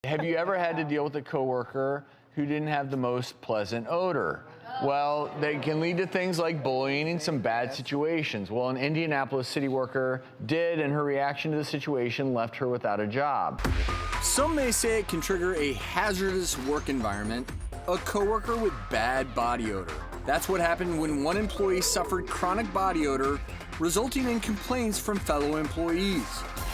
have you ever had to deal with a coworker who didn't have the most pleasant odor? Well, they can lead to things like bullying and some bad situations. Well, an Indianapolis city worker did, and her reaction to the situation left her without a job. Some may say it can trigger a hazardous work environment, a coworker with bad body odor. That's what happened when one employee suffered chronic body odor, resulting in complaints from fellow employees.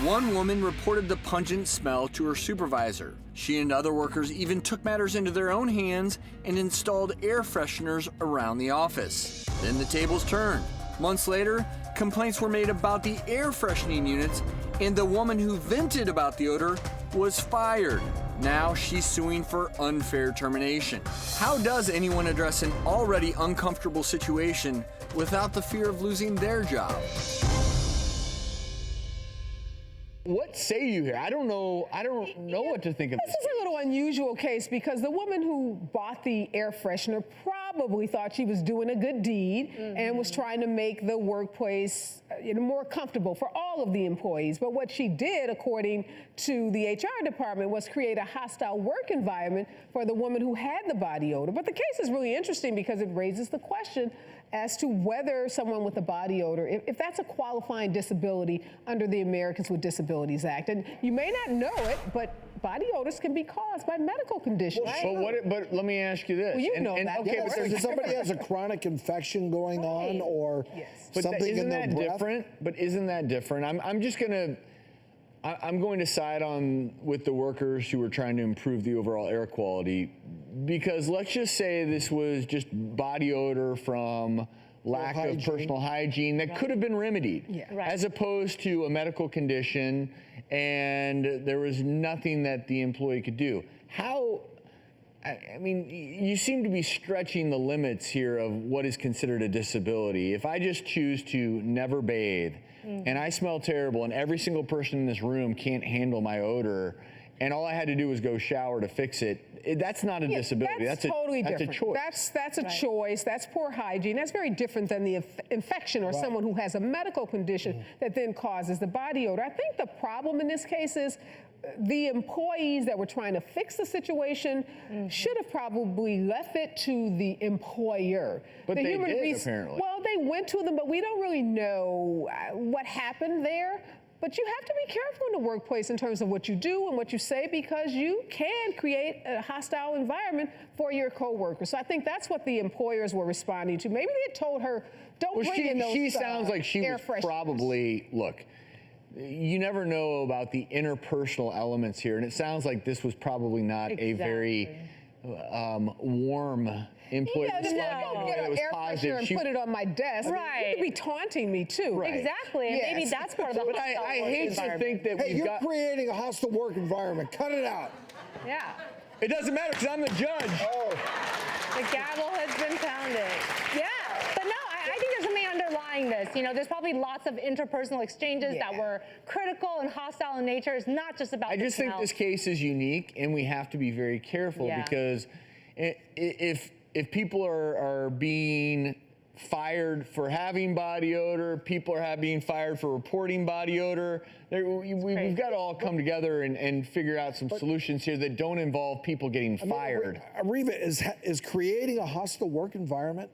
One woman reported the pungent smell to her supervisor. She and other workers even took matters into their own hands and installed air fresheners around the office. Then the tables turned. Months later, complaints were made about the air freshening units, and the woman who vented about the odor was fired. Now she's suing for unfair termination. How does anyone address an already uncomfortable situation without the fear of losing their job? What say you here? I don't know what to think of this. This is a little unusual case because the woman who bought the air freshener probably thought she was doing a good deed and was trying to make the workplace more comfortable for all of the employees. But what she did, according to the HR department, was create a hostile work environment for the woman who had the body odor. But the case is really interesting because it raises the question as to whether someone with a body odor, if that's a qualifying disability under the Americans with Disabilities Act. And you may not know it, but body odors can be caused by medical conditions. But let me ask you this. Well, you know that. Okay, but if somebody has a chronic infection going on or something in their breath. But isn't that different? I'm going to side on with the workers who are trying to improve the overall air quality, because let's just say this was just body odor from lack of personal hygiene that could have been remedied, as opposed to a medical condition and there was nothing that the employee could do. I mean, you seem to be stretching the limits here of what is considered a disability. If I just choose to never bathe and I smell terrible and every single person in this room can't handle my odor and all I had to do was go shower to fix it, that's not a disability. That's totally different. That's a choice. That's a choice. That's poor hygiene. That's very different than the infection or someone who has a medical condition that then causes the body odor. I think the problem in this case is the employees that were trying to fix the situation should have probably left it to the employer. But they did, apparently. Well, they went to them, but we don't really know what happened there. But you have to be careful in the workplace in terms of what you do and what you say, because you can create a hostile environment for your coworkers. So I think that's what the employers were responding to. Maybe they told her, don't bring in those She sounds like she was probably, look, you never know about the interpersonal elements here, and it sounds like this was probably not a very warm employee. Yeah, don't get an air freshener and put it on my desk. Right. You could be taunting me too. Right. Exactly. And maybe that's part of the But I hate to think that you're creating a hostile work environment. Cut it out. Yeah. It doesn't matter because I'm the judge. Oh. The gavel has been pounded. Yeah. But no, I think there's something underlying this. You know, there's probably lots of interpersonal exchanges that were critical and hostile in nature. It's not just about I just think this case is unique, and we have to be very careful because if people are being fired for having body odor, people are being fired for reporting body odor, we've got to all come together and figure out some solutions here that don't involve people getting fired. Reva, is creating a hostile work environment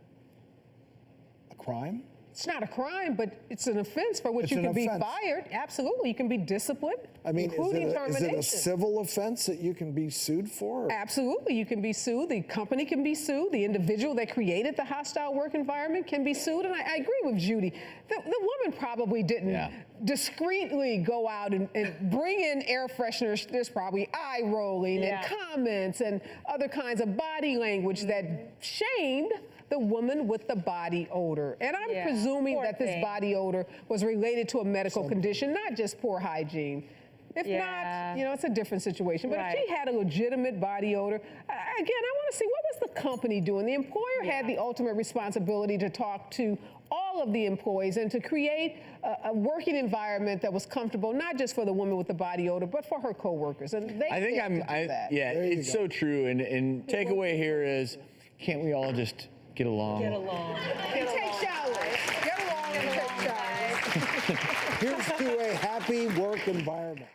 a crime? It's not a crime, but it's an offense for which you can be fired. Absolutely, you can be disciplined, I mean, including termination. Is it a civil offense that you can be sued for? Absolutely, you can be sued. The company can be sued. The individual that created the hostile work environment can be sued. And I agree with Judy. The woman probably didn't discreetly go out and bring in air fresheners. There's probably eye rolling and comments and other kinds of body language that shamed the woman with the body odor. And I'm presuming that this body odor was related to a medical condition, not just poor hygiene. If not, you know, it's a different situation. But if she had a legitimate body odor, again, I want to see, what was the company doing? The employer had the ultimate responsibility to talk to all of the employees and to create a working environment that was comfortable, not just for the woman with the body odor, but for her coworkers. And they it's so true. And takeaway here is, can't we all just get along? Get along. And take showers. Get along and take showers. Here's to a happy work environment.